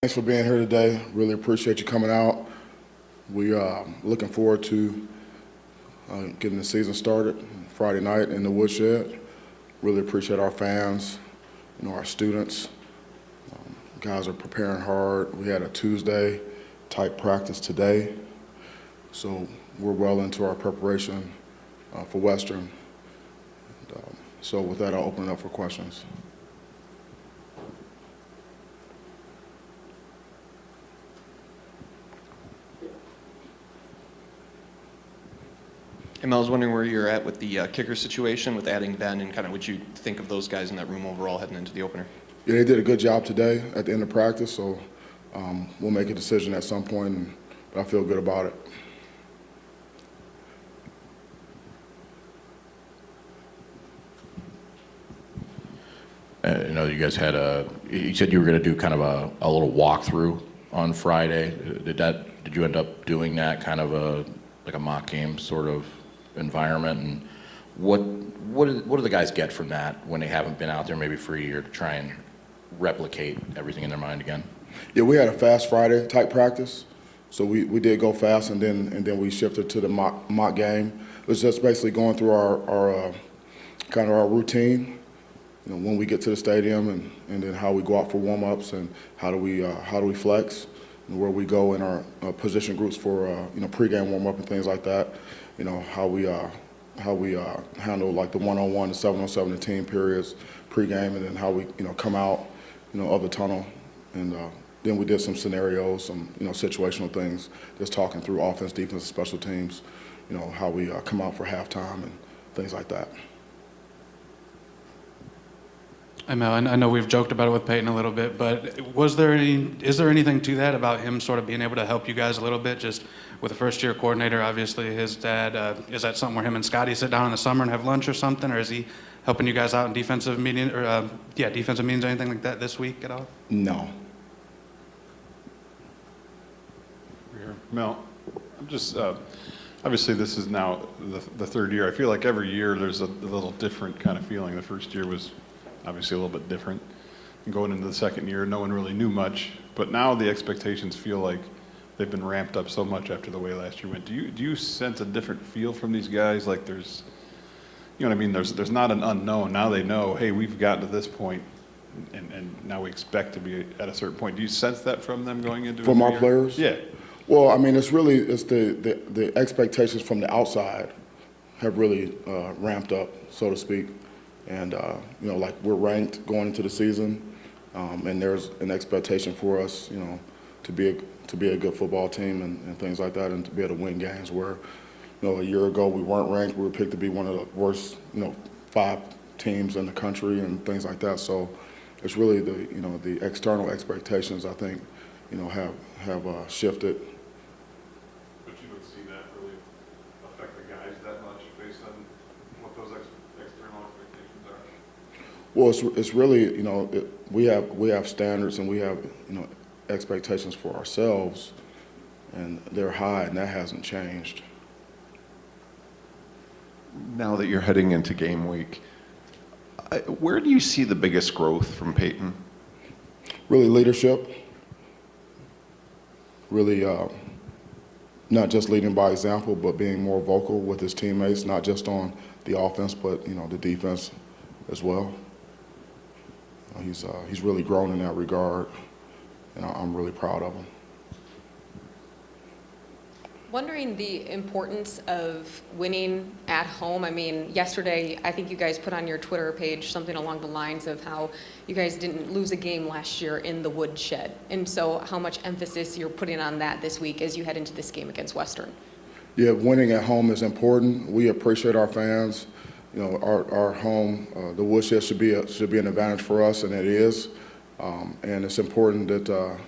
Thanks for being here today. Really appreciate you coming out. We are looking forward to getting the season started Friday night in the woodshed. Really appreciate our fans, our students. Guys are preparing hard. We had a Tuesday type practice today, so we're well into our preparation for Western. So with that, I'll open it up for questions. And I was wondering where you're at with the kicker situation, with adding Ben, and kind of what you think of those guys in that room overall heading into the opener. Yeah, they did a good job today at the end of practice, so we'll make a decision at some point, but I feel good about it. I know you guys had you said you were going to do kind of a little walkthrough on Friday. Did you end up doing that kind of like a mock game sort of environment? And what do the guys get from that when they haven't been out there maybe for a year to try and replicate everything in their mind again? Yeah, we had a fast Friday type practice, so we did go fast, and then we shifted to the mock game. It was just basically going through our kind of our routine. When we get to the stadium, and then how we go out for warm-ups, and how do we flex, and where we go in our position groups for pregame warm-up and things like that. How we handle like the one-on-one, the 7-on-7, the team periods pregame, and then how we come out of the tunnel, and then we did some scenarios, some situational things, just talking through offense, defense, special teams. How we come out for halftime and things like that. I know, I know we've joked about it with Peyton a little bit, but is there anything to that about him sort of being able to help you guys a little bit, just with a first-year coordinator, obviously his dad, is that something where him and Scotty sit down in the summer and have lunch or something, or is he helping you guys out in defensive meetings, or defensive meetings or anything like that this week at all? No. Mel, I'm just obviously this is now the third year. I feel like every year there's a little different kind of feeling. The first year was obviously a little bit different. And going into the second year, no one really knew much, but now the expectations feel like they've been ramped up so much after the way last year went. Do you sense a different feel from these guys? Like there's, what I mean? There's not an unknown. Now they know, hey, we've gotten to this point, and now we expect to be at a certain point. Do you sense that from them going into From our players? Yeah. Well, I mean, it's the expectations from the outside have really ramped up, so to speak. And, like we're ranked going into the season, and there's an expectation for us, to be a good football team and things like that, and to be able to win games where, a year ago we weren't ranked. We were picked to be one of the worst, 5 teams in the country and things like that. So it's really the external expectations, I think, have shifted. But you don't see that really affect the guys that much based on what those external expectations are? Well, it's really, we have standards, and we have, expectations for ourselves, and they're high, and that hasn't changed. Now that you're heading into game week, where do you see the biggest growth from Peyton? Really leadership. Really not just leading by example, but being more vocal with his teammates, not just on the offense, but, the defense as well. He's really grown in that regard, and I'm really proud of him. Wondering the importance of winning at home. I mean, yesterday, I think you guys put on your Twitter page something along the lines of how you guys didn't lose a game last year in the woodshed. And so how much emphasis you're putting on that this week as you head into this game against Western? Yeah, winning at home is important. We appreciate our fans. Our home, the woodshed should be an advantage for us, and it is. And it's important that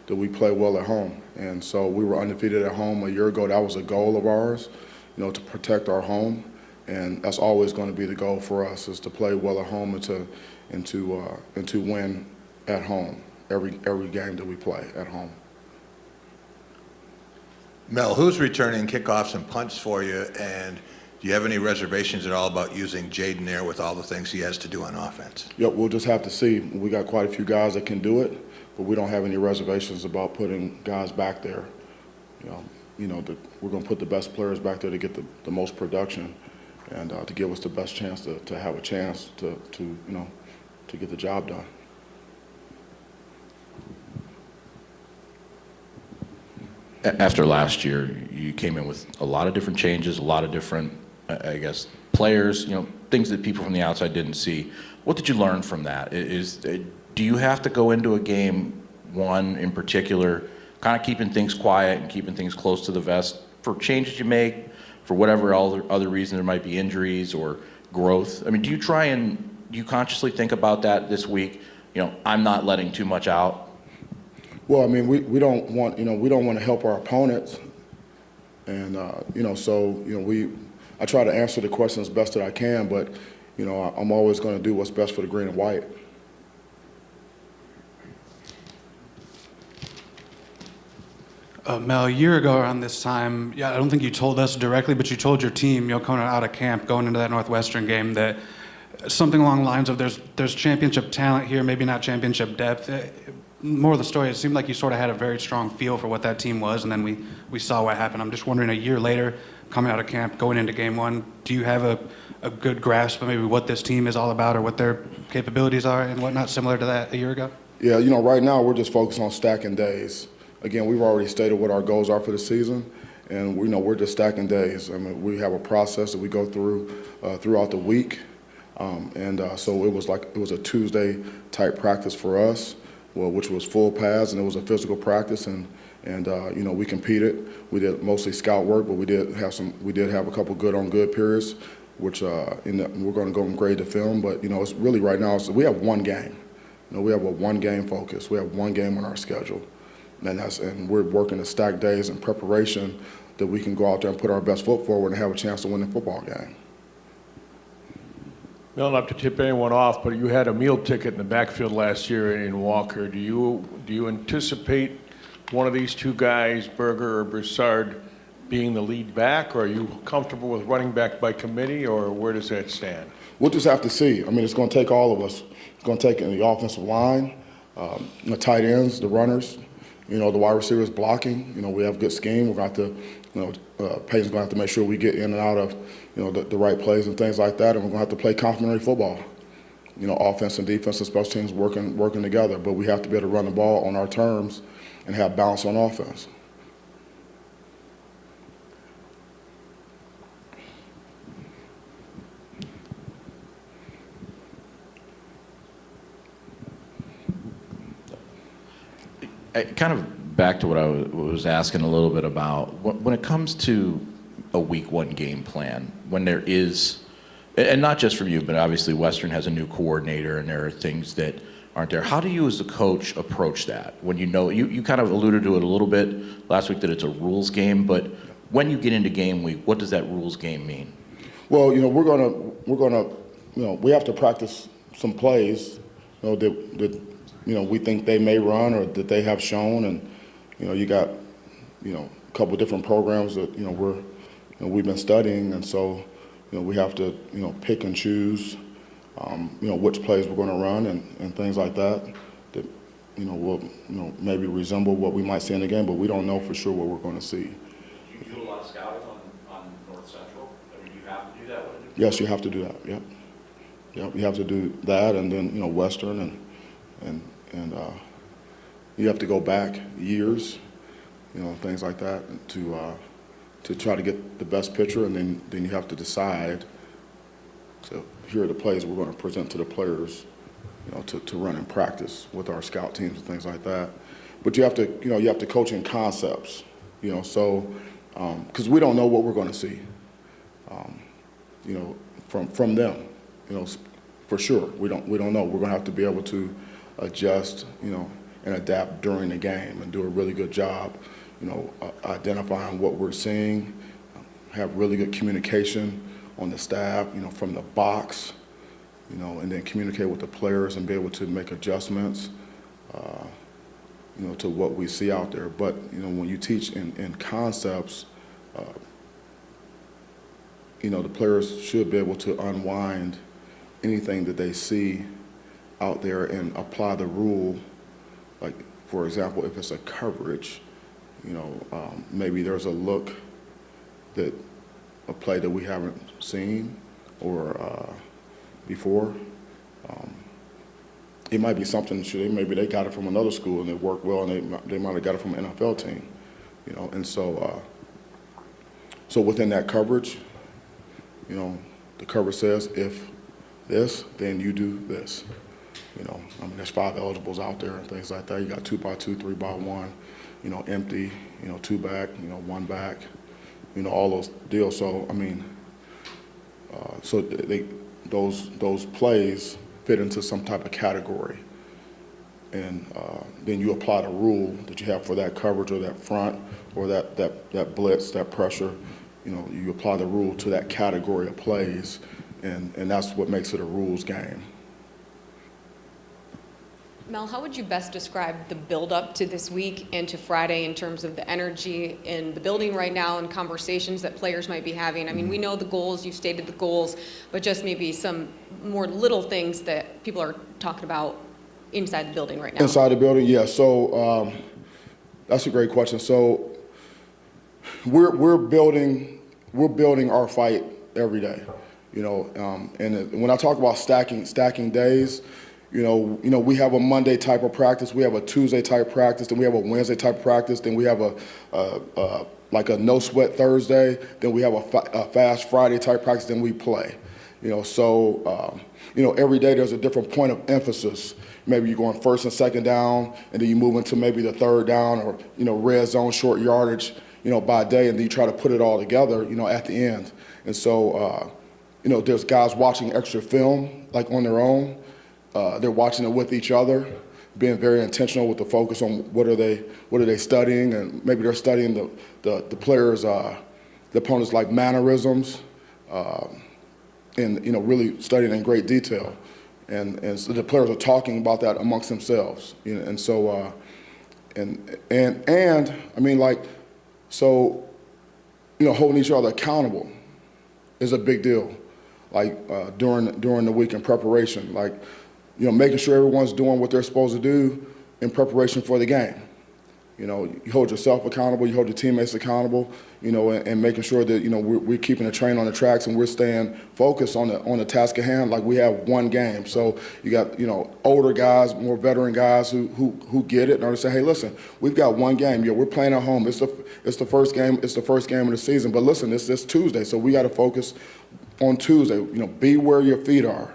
we play well at home. And so we were undefeated at home a year ago. That was a goal of ours, to protect our home. And that's always going to be the goal for us, is to play well at home and to win at home every game that we play at home. Mel, who's returning kickoffs and punts for you, and do you have any reservations at all about using Jaden there with all the things he has to do on offense? Yep, we'll just have to see. We got quite a few guys that can do it. but we don't have any reservations about putting guys back there. We're going to put the best players back there to get the most production and to give us the best chance to have a chance to get the job done. After last year, you came in with a lot of different changes, a lot of different, I guess, players, things that people from the outside didn't see. What did you learn from that? Do you have to go into a game, one in particular, kind of keeping things quiet and keeping things close to the vest for changes you make, for whatever other reason there might be injuries or growth? I mean, do you consciously think about that this week? I'm not letting too much out. Well, I mean, we don't want to help our opponents, and I try to answer the question as best that I can, but I'm always going to do what's best for the green and white. Mel, a year ago around this time, I don't think you told us directly, but you told your team, coming out of camp, going into that Northwestern game, that something along the lines of there's championship talent here, maybe not championship depth. More of the story, it seemed like you sort of had a very strong feel for what that team was, and then we saw what happened. I'm just wondering, a year later, coming out of camp, going into game one, do you have a good grasp of maybe what this team is all about or what their capabilities are and whatnot, similar to that a year ago? Yeah, right now we're just focused on stacking days. Again, we've already stated what our goals are for the season, and we're just stacking days. I mean, we have a process that we go through throughout the week, so it was a Tuesday type practice for us, which was full pads, and it was a physical practice, and we competed. We did mostly scout work, but we did have a couple good periods, which we're going to go and grade the film. But it's really right now. So we have one game. We have a one-game focus. We have one game on our schedule. And we're working to stack days in preparation that we can go out there and put our best foot forward and have a chance to win the football game. Well, not to tip anyone off, but you had a meal ticket in the backfield last year in Walker. Do you anticipate one of these two guys, Berger or Broussard, being the lead back, or are you comfortable with running back by committee, or where does that stand? We'll just have to see. I mean, it's going to take all of us. It's going to take the offensive line, the tight ends, the runners, the wide receivers blocking. We have good scheme. We're going to have to, Peyton's going to have to make sure we get in and out of, the right plays and things like that. And we're going to have to play complementary football. Offense and defense and special teams working together. But we have to be able to run the ball on our terms and have balance on offense. Kind of back to what I was asking a little bit about, when it comes to a week one game plan, when there is, and not just from you, but obviously Western has a new coordinator and there are things that aren't there. How do you as a coach approach that? When you kind of alluded to it a little bit last week that it's a rules game, but when you get into game week, what does that rules game mean? Well, we have to practice some plays, that we think they may run or that they have shown, and you got a couple of different programs that we've been studying, and so we have to pick and choose which plays we're going to run and things like that will maybe resemble what we might see in the game, but we don't know for sure what we're going to see. Do you do a lot of scouting on North Central? I mean, do you have to do that? Yes, you have to do that. Yep. You have to do that, and then Western and you have to go back years, things like that to try to get the best picture, and then you have to decide. So here are the plays we're going to present to the players, to run in practice with our scout teams and things like that. But you have to coach in concepts, so because we don't know what we're going to see, from them, for sure. We don't know. We're going to have to be able to adjust, and adapt during the game and do a really good job, identifying what we're seeing, have really good communication on the staff, from the box, and then communicate with the players and be able to make adjustments, to what we see out there. But, when you teach in concepts, the players should be able to unwind anything that they see out there and apply the rule, like for example, if it's a coverage, maybe there's a look that a play that we haven't seen or before. It might be something, maybe they got it from another school and it worked well, and they might have got it from an NFL team, And so within that coverage, the coverage says if this, then you do this. There's 5 eligibles out there and things like that. You got 2x2, 3x1, empty, 2 back, 1 back, all those deals. So those plays fit into some type of category, and then you apply the rule that you have for that coverage or that front or that blitz, that pressure. You apply the rule to that category of plays, and that's what makes it a rules game. Mel, how would you best describe the build-up to this week and to Friday in terms of the energy in the building right now and conversations that players might be having? I mean, we know the goals, you've stated the goals, but just maybe some more little things that people are talking about inside the building right now. Inside the building, yeah. So that's a great question. So we're building our fight every day, and when I talk about stacking days, we have a Monday type of practice, we have a Tuesday type practice, then we have a Wednesday type practice, then we have like a no sweat Thursday, then we have a fast Friday type practice, then we play. Every day there's a different point of emphasis. Maybe you're going first and second down, and then you move into maybe the third down or red zone, short yardage, by day, and then you try to put it all together, at the end. And so, there's guys watching extra film like on their own. They're watching it with each other, being very intentional with the focus on what are they studying, and maybe they're studying the players, the opponents' like mannerisms, and really studying in great detail, and so the players are talking about that amongst themselves, and so holding each other accountable is a big deal, like during the week in preparation, like. Making sure everyone's doing what they're supposed to do in preparation for the game. You hold yourself accountable, you hold your teammates accountable, and making sure that, we're keeping the train on the tracks and we're staying focused on the task at hand, like we have one game. So you got, older guys, more veteran guys who get it and they say, hey, listen, we've got one game. We're playing at home. It's the first game. It's the first game of the season. But listen, it's this Tuesday, so we got to focus on Tuesday. Be where your feet are.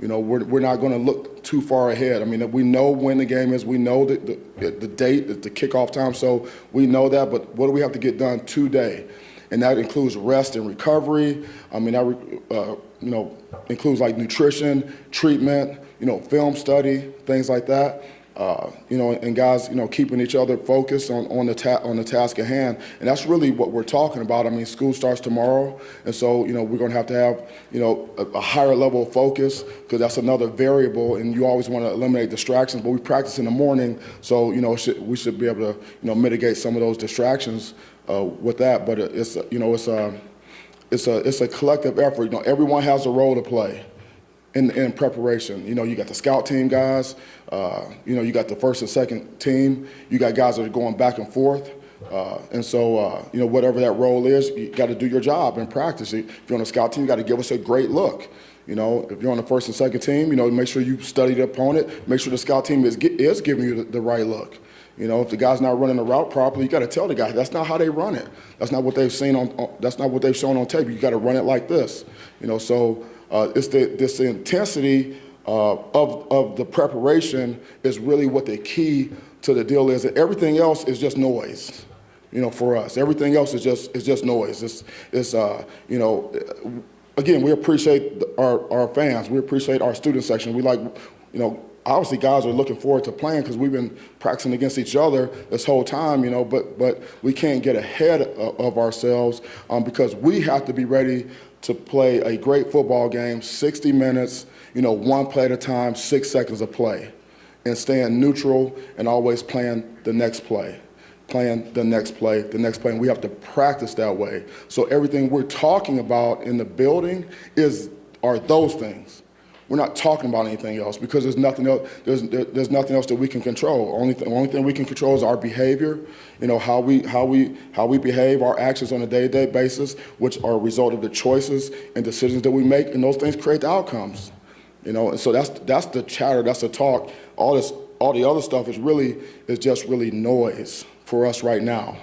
We're not going to look too far ahead. We know when the game is. We know the date, the kickoff time, so we know that. But what do we have to get done today? And that includes rest and recovery. That includes like nutrition, treatment, film study, things like that. And guys, keeping each other focused on the task at hand, and that's really what we're talking about. School starts tomorrow, and so we're going to have a higher level of focus, because that's another variable, and you always want to eliminate distractions. But we practice in the morning, so we should be able to mitigate some of those distractions with that. But it's a collective effort. Everyone has a role to play in preparation. You got the scout team guys, you got the first and second team, you got guys that are going back and forth. And so, whatever that role is, you got to do your job in practice. If you're on a scout team, you got to give us a great look. If you're on the first and second team, make sure you study the opponent, make sure the scout team is giving you the right look. If the guy's not running the route properly, you got to tell the guy that's not how they run it. That's not what they've seen that's not what they've shown on tape. You got to run it like this. So it's this intensity of the preparation is really what the key to the deal is. And everything else is just noise. For us, everything else is just noise. Again, we appreciate our fans. We appreciate our student section. We like, obviously guys are looking forward to playing because we've been practicing against each other this whole time, but we can't get ahead of ourselves because we have to be ready to play a great football game, 60 minutes, one play at a time, 6 seconds of play, and staying neutral and always playing the next play. And we have to practice that way. So everything we're talking about in the building are those things. we're not talking about anything else because there's nothing else. There's nothing else that we can control. Only thing we can control is our behavior. You know, how we behave, our actions on a day-to-day basis, which are a result of the choices and decisions that we make, and those things create the outcomes. You know, and so that's the chatter, that's the talk. All the other stuff is just really noise for us right now.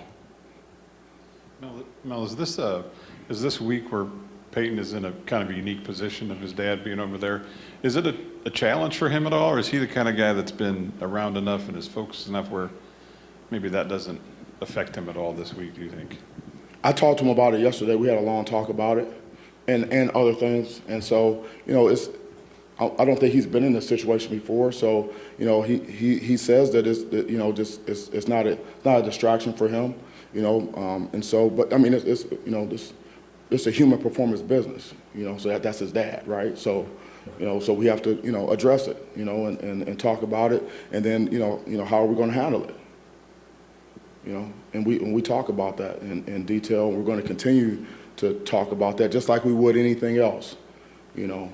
Mel, is this week where Peyton is in a kind of a unique position of his dad being over there? Is it a challenge for him at all, or is he the kind of guy that's been around enough and is focused enough where maybe that doesn't affect him at all this week, do you think? I talked to him about it yesterday. We had a long talk about it and other things. And so, you know, I don't think he's been in this situation before. So, you know, he says that it's not a distraction for him, you know. And so, but I mean, it's a human performance business, you know, so that's his dad, right? So, you know, so we have to, you know, address it, you know, and talk about it, and then, you know, how are we going to handle it? You know, and we talk about that in detail. We're going to continue to talk about that just like we would anything else, you know,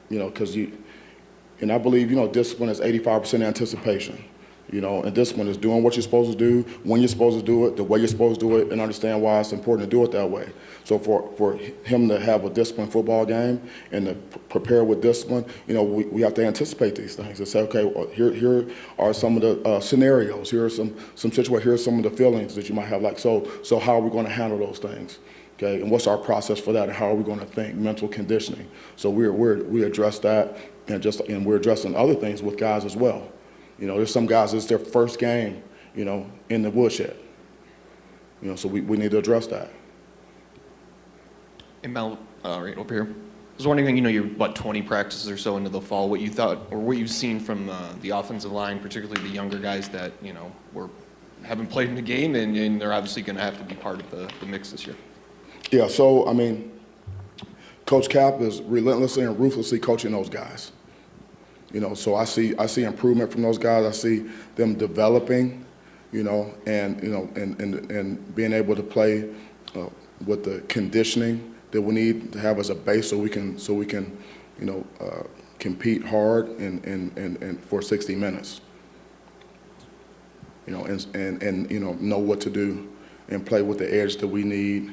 because and I believe, you know, discipline is 85% anticipation. You know, and discipline is doing what you're supposed to do, when you're supposed to do it, the way you're supposed to do it, and understand why it's important to do it that way. So for him to have a disciplined football game and to prepare with discipline, you know, we have to anticipate these things and say, okay, well, here are some of the scenarios. Here are some situations. Here are some of the feelings that you might have. Like, so how are we going to handle those things? Okay, and what's our process for that, and how are we going to think? Mental conditioning. So we address that, and we're addressing other things with guys as well. You know, there's some guys, it's their first game, you know, in the woodshed. You know, so we need to address that. And Mel, right over here. I was wondering, you know, you're, 20 practices or so into the fall, what you thought, or what you've seen from the offensive line, particularly the younger guys that, you know, haven't played in the game, and they're obviously going to have to be part of the mix this year. Yeah, so, I mean, Coach Cap is relentlessly and ruthlessly coaching those guys. You know, so I see improvement from those guys. I see them developing, you know, and being able to play with the conditioning that we need to have as a base, so we can you know, compete hard and for 60 minutes. You know, and you know what to do and play with the edge that we need.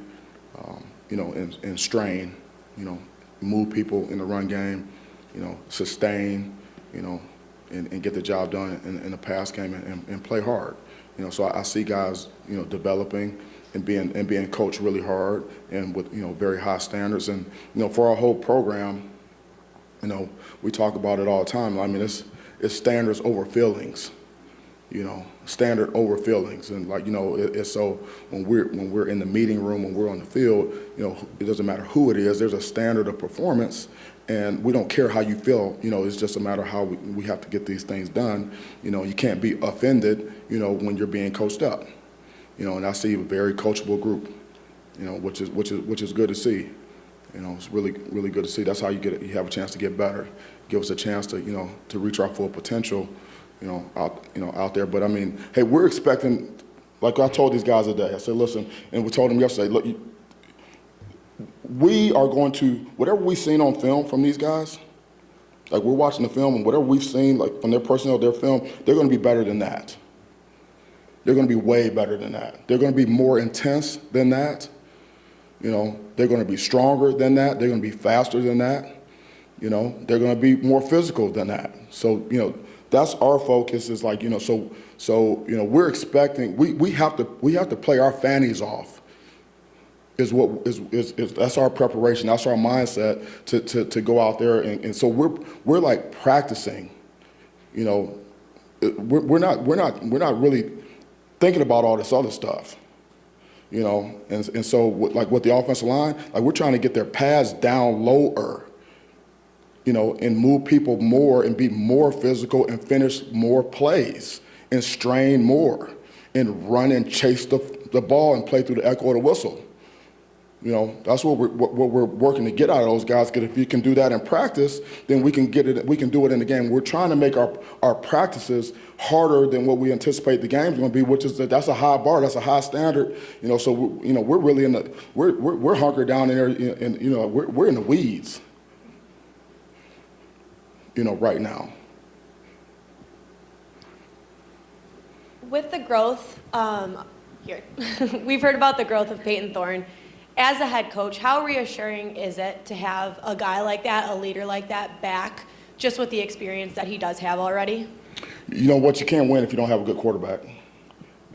You know, and strain. You know, move people in the run game. You know, sustain. You know, and get the job done in the pass game and play hard. You know, so I see guys, you know, developing and being coached really hard and with, you know, very high standards. And, you know, for our whole program, you know, we talk about it all the time. I mean, it's standards over feelings. You know, standard over feelings, and like, you know, it's so when we're in the meeting room, when we're on the field, you know, it doesn't matter who it is. There's a standard of performance. And we don't care how you feel, you know, it's just a matter of how we have to get these things done. You know, you can't be offended, you know, when you're being coached up. You know, and I see a very coachable group, you know, which is good to see. You know, it's really, really good to see. That's how you have a chance to get better. Give us a chance to, you know, to reach our full potential, you know, out there. But I mean, hey, we're expecting, like I told these guys today, I said, listen, and we told them yesterday, look, we are going to, whatever we've seen on film from these guys, like we're watching the film, and whatever we've seen, like from their personnel, their film, they're going to be better than that. They're going to be way better than that. They're going to be more intense than that. You know, they're going to be stronger than that. They're going to be faster than that. You know, they're going to be more physical than that. So, you know, that's our focus is like, you know, so you know, we're expecting, we have to play our fannies off. That's our preparation. That's our mindset to go out there, and so we're like practicing. You know, we're not really thinking about all this other stuff. You know, and so like with the offensive line, like we're trying to get their pads down lower. You know, and move people more and be more physical and finish more plays and strain more and run and chase the ball and play through the echo of the whistle. You know, that's what we're working to get out of those guys. Because if you can do that in practice, then we can get it. We can do it in the game. We're trying to make our practices harder than what we anticipate the game's going to be, which is that's a high bar. That's a high standard. You know, so we're really in the we're hunkered down in there, and you know we're in the weeds. right now. With the growth, here, we've heard about the growth of Peyton Thorne. As a head coach, how reassuring is it to have a guy like that, a leader like that, back, just with the experience that he does have already? You know what? You can't win if you don't have a good quarterback.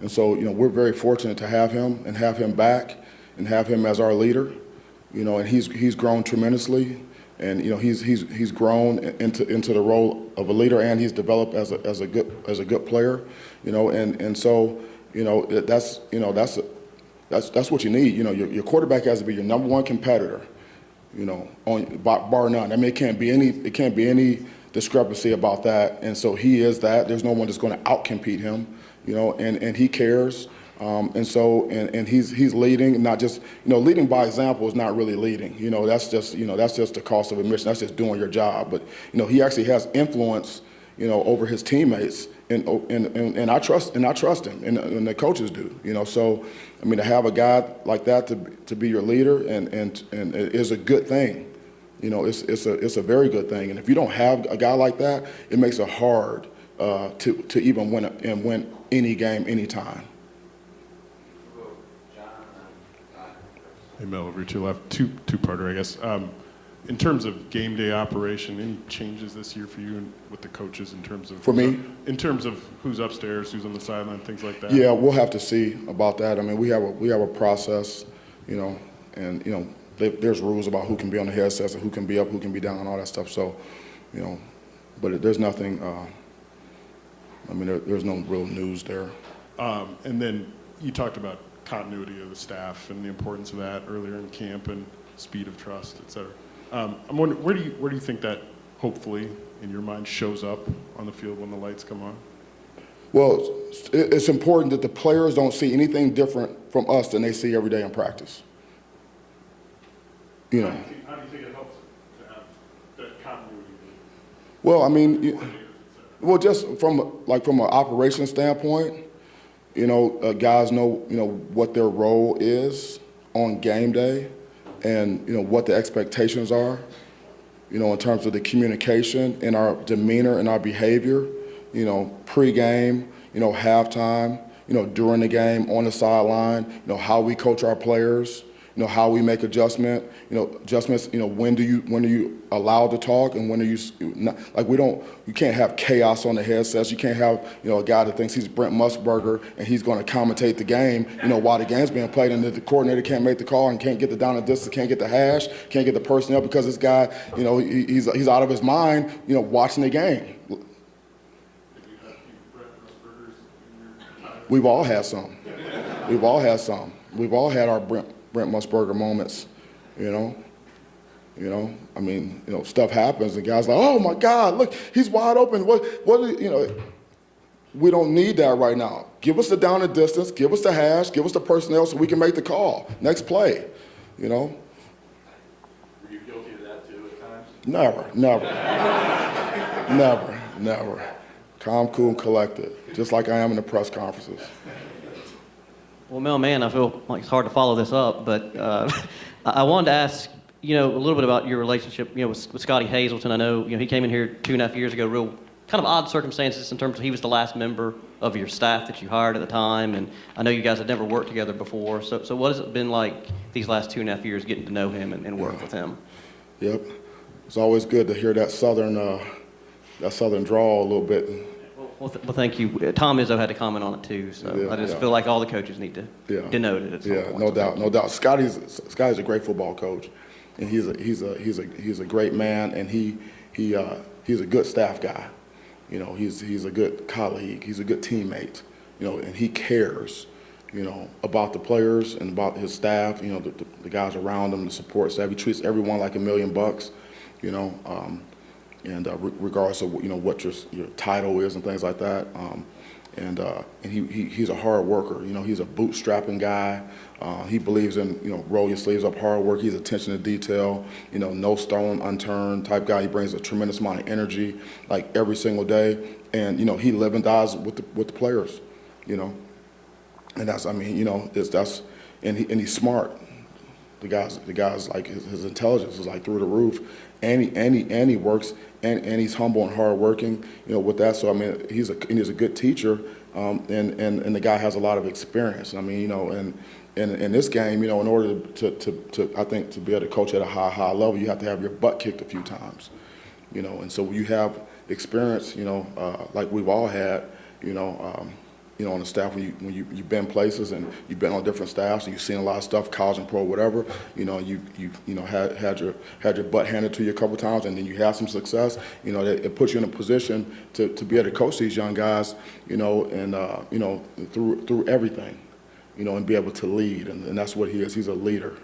And so, we're very fortunate to have him and have him back and have him as our leader. And he's grown tremendously, and he's grown into the role of a leader, and he's developed as a good player. And so that's what you need. Your quarterback has to be your number one competitor. Bar none. I mean, it can't be any discrepancy about that. And so he is that. There's no one that's going to outcompete him. And he cares. And he's leading, not just, leading by example is not really leading. That's just the cost of admission. That's just doing your job. But, he actually has influence, over his teammates. And I trust him, and the coaches do. So, I mean, to have a guy like that to be your leader and it is a good thing. It's a very good thing. And if you don't have a guy like that, it makes it hard to even win any game, anytime. Hey, Mel, over to your left. Two-parter, I guess. In terms of game day operation, any changes this year for you and with the coaches in terms of For me? In terms of who's upstairs, who's on the sideline, things like that? Yeah, we'll have to see about that. I mean, we have a process, and there's rules about who can be on the headsets and who can be up, who can be down, and all that stuff. So, but there's nothing. There's no real news there. And then you talked about continuity of the staff and the importance of that earlier in camp and speed of trust, et cetera. I'm wondering, where do you think that hopefully in your mind shows up on the field when the lights come on? Well, it's important that the players don't see anything different from us than they see every day in practice. How do you think it helps to have that continuity? Well, just from an operation standpoint, guys know what their role is on game day, and what the expectations are, in terms of the communication and our demeanor and our behavior, pre-game, halftime, during the game, on the sideline, how we coach our players, how we make adjustments, when are you allowed to talk and when are you not, you can't have chaos on the headsets. You can't have, a guy that thinks he's Brent Musburger and he's going to commentate the game, while the game's being played, and the coordinator can't make the call and can't get the down and distance, can't get the hash, can't get the personnel because this guy, he's out of his mind, watching the game. We've all had some. We've all had our Brent Musburger moments, stuff happens and guys like, oh my God, look, he's wide open. We don't need that right now. Give us the down and distance, give us the hash, give us the personnel so we can make the call. Next play, Were you guilty of that too at times? Never. Calm, cool, and collected, just like I am in the press conferences. Well, Mel, man, I feel like it's hard to follow this up, but I wanted to ask, a little bit about your relationship, with Scotty Hazelton. I know, he came in here 2.5 years ago, real kind of odd circumstances in terms of he was the last member of your staff that you hired at the time, and I know you guys had never worked together before. So what has it been like these last 2.5 years getting to know him and work with him? Yep, it's always good to hear that southern drawl a little bit. Well, thank you. Tom Izzo had to comment on it too, so I just feel like all the coaches need to denote it at some point. No doubt. Scotty's a great football coach, and he's a great man, and he's a good staff guy. He's a good colleague. He's a good teammate. And he cares, about the players and about his staff. The guys around him, the support staff. He treats everyone like $1 million. And regardless of what your title is and things like that, and he's a hard worker. He's a bootstrapping guy. He believes in roll your sleeves up, hard work. He's attention to detail. No stone unturned type guy. He brings a tremendous amount of energy, like every single day. And he lives and dies with the players. And that's and he's smart. The guys like his intelligence is like through the roof, and he works, and he's humble and hardworking. With that, so I mean, he's a good teacher, and the guy has a lot of experience. I mean, and in this game, in order to I think to be able to coach at a high level, you have to have your butt kicked a few times, and so you have experience, like we've all had, on the staff when you've been places and you've been on different staffs and you've seen a lot of stuff, college and pro, whatever. You've had your butt handed to you a couple times, and then you have some success. It puts you in a position to be able to coach these young guys, and through everything, and be able to lead, and that's what he is. He's a leader.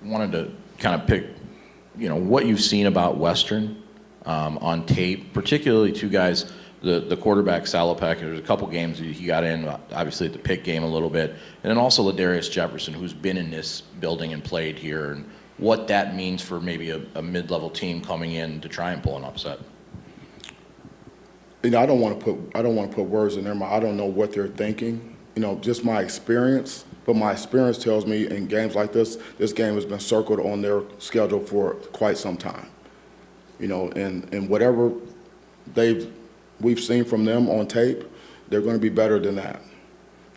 Wanted to kind of pick, what you've seen about Western on tape, particularly two guys, the quarterback Salopek. There's a couple games he got in, obviously at the Pitt game a little bit, and then also Ladarius Jefferson, who's been in this building and played here, and what that means for maybe a mid-level team coming in to try and pull an upset. I don't want to put words in their mouth. I don't know what they're thinking. Just my experience. But my experience tells me in games like this game has been circled on their schedule for quite some time. And whatever we've seen from them on tape, they're going to be better than that.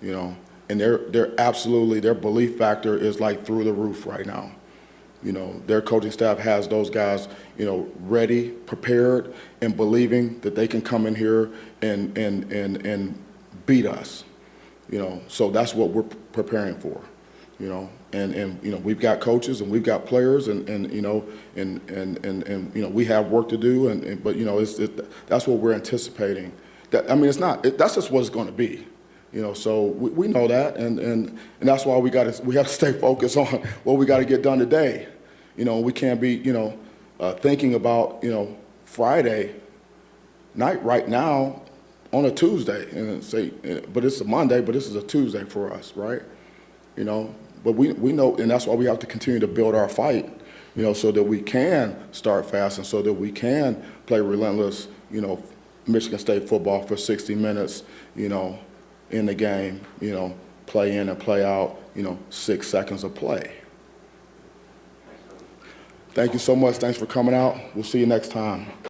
And they're absolutely, their belief factor is like through the roof right now. Their coaching staff has those guys, ready, prepared, and believing that they can come in here and beat us. So that's what we're preparing for, and we've got coaches and we've got players and we have work to do, but that's what we're anticipating. That's just what it's going to be, so we know that, and that's why we have to stay focused on what we got to get done today. We can't be thinking about Friday night right now on a Tuesday and say, but it's a Monday, but this is a Tuesday for us, right? But we know, and that's why we have to continue to build our fight, so that we can start fast and so that we can play relentless, Michigan State football for 60 minutes, in the game, play in and play out, 6 seconds of play. Thank you so much. Thanks for coming out. We'll see you next time.